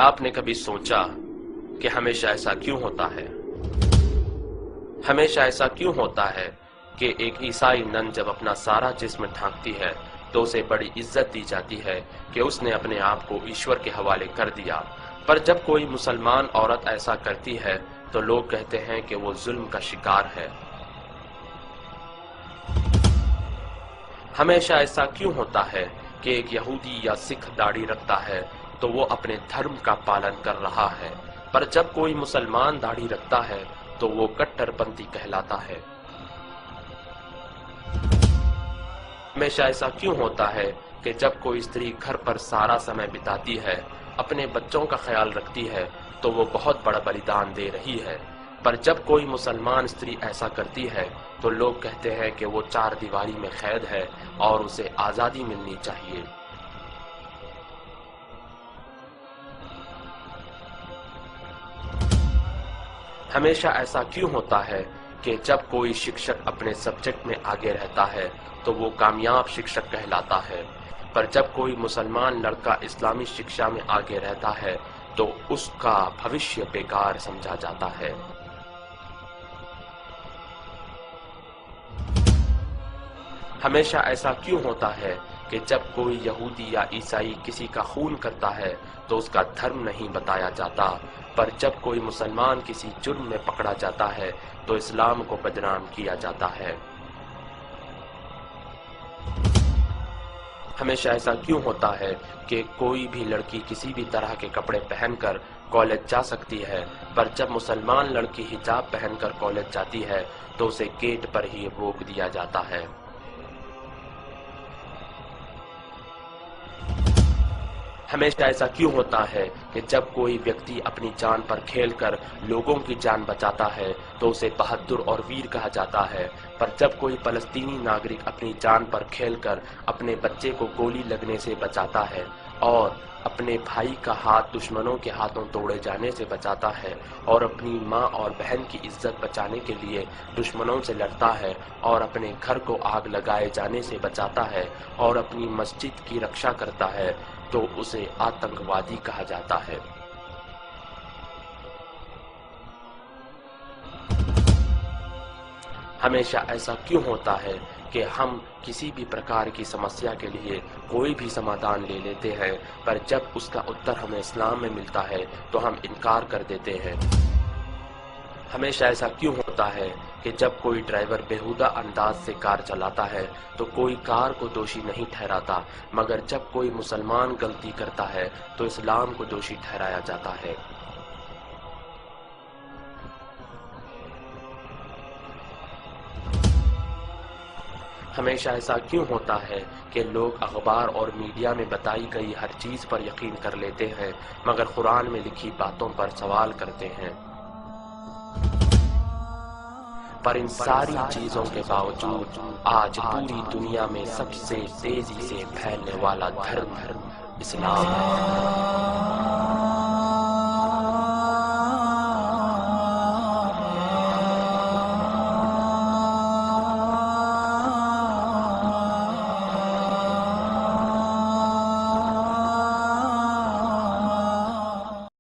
آپ نے کبھی سوچا کہ ہمیشہ ایسا کیوں ہوتا ہے؟ ہمیشہ ایسا کیوں ہوتا ہے کہ ایک عیسائی نن جب اپنا سارا جسم ڈھانکتی ہے تو اسے بڑی عزت دی جاتی ہے کہ اس نے اپنے آپ کو ایشور کے حوالے کر دیا، پر جب کوئی مسلمان عورت ایسا کرتی ہے تو لوگ کہتے ہیں کہ وہ ظلم کا شکار ہے؟ ہمیشہ ایسا کیوں ہوتا ہے کہ ایک یہودی یا سکھ داڑھی رکھتا ہے تو وہ اپنے دھرم کا پالن کر رہا ہے، پر جب کوئی مسلمان داڑھی رکھتا ہے تو وہ کٹر پنتھی کہلاتا ہے؟ ہمیشہ ایسا کیوں ہوتا ہے کہ جب کوئی استری گھر پر سارا سمے بتاتی ہے، اپنے بچوں کا خیال رکھتی ہے تو وہ بہت بڑا بلیدان دے رہی ہے، پر جب کوئی مسلمان استری ایسا کرتی ہے تو لوگ کہتے ہیں کہ وہ چار دیواری میں قید ہے اور اسے آزادی ملنی چاہیے؟ ہمیشہ ایسا کیوں ہوتا ہے کہ جب کوئی شکشک اپنے سبجیکٹ میں آگے رہتا ہے تو وہ کامیاب شکشک کہلاتا ہے، پر جب کوئی مسلمان لڑکا اسلامی شکشا میں آگے رہتا ہے تو اس کا بھوشیہ بیکار سمجھا جاتا ہے؟ ہمیشہ ایسا کیوں ہوتا ہے کہ جب کوئی یہودی یا عیسائی کسی کا خون کرتا ہے تو اس کا دھرم نہیں بتایا جاتا، پر جب کوئی مسلمان کسی جرم میں پکڑا جاتا ہے تو اسلام کو بدنام کیا جاتا ہے؟ ہمیشہ ایسا کیوں ہوتا ہے کہ کوئی بھی لڑکی کسی بھی طرح کے کپڑے پہن کر کالج جا سکتی ہے، پر جب مسلمان لڑکی حجاب پہن کر کالج جاتی ہے تو اسے گیٹ پر ہی روک دیا جاتا ہے؟ ہمیشہ ایسا کیوں ہوتا ہے کہ جب کوئی ویکتی اپنی جان پر کھیل کر لوگوں کی جان بچاتا ہے تو اسے بہادر اور ویر کہا جاتا ہے، پر جب کوئی فلسطینی ناگرک اپنی جان پر کھیل کر اپنے بچے کو گولی لگنے سے بچاتا ہے اور اپنے بھائی کا ہاتھ دشمنوں کے ہاتھوں توڑے جانے سے بچاتا ہے اور اپنی ماں اور بہن کی عزت بچانے کے لیے دشمنوں سے لڑتا ہے اور اپنے گھر کو آگ لگائے جانے سے بچاتا ہے اور اپنی مسجد کی رکشا کرتا ہے تو اسے آتنکوادی کہا جاتا ہے؟ ہمیشہ ایسا کیوں ہوتا ہے کہ ہم کسی بھی پرکار کی سمسیا کے لیے کوئی بھی سمادھان لے لیتے ہیں، پر جب اس کا اتر ہمیں اسلام میں ملتا ہے تو ہم انکار کر دیتے ہیں؟ ہمیشہ ایسا کیوں ہوتا ہے کہ جب کوئی ڈرائیور بیہودہ انداز سے کار چلاتا ہے تو کوئی کار کو دوشی نہیں ٹھہراتا، مگر جب کوئی مسلمان غلطی کرتا ہے تو اسلام کو دوشی ٹھہرایا جاتا ہے؟ ہمیشہ ایسا کیوں ہوتا ہے کہ لوگ اخبار اور میڈیا میں بتائی گئی ہر چیز پر یقین کر لیتے ہیں مگر قرآن میں لکھی باتوں پر سوال کرتے ہیں؟ پر ان ساری چیزوں کے باوجود آج پوری دنیا میں سب سے تیزی سے پھیلنے والا دھرم اسلام ہے۔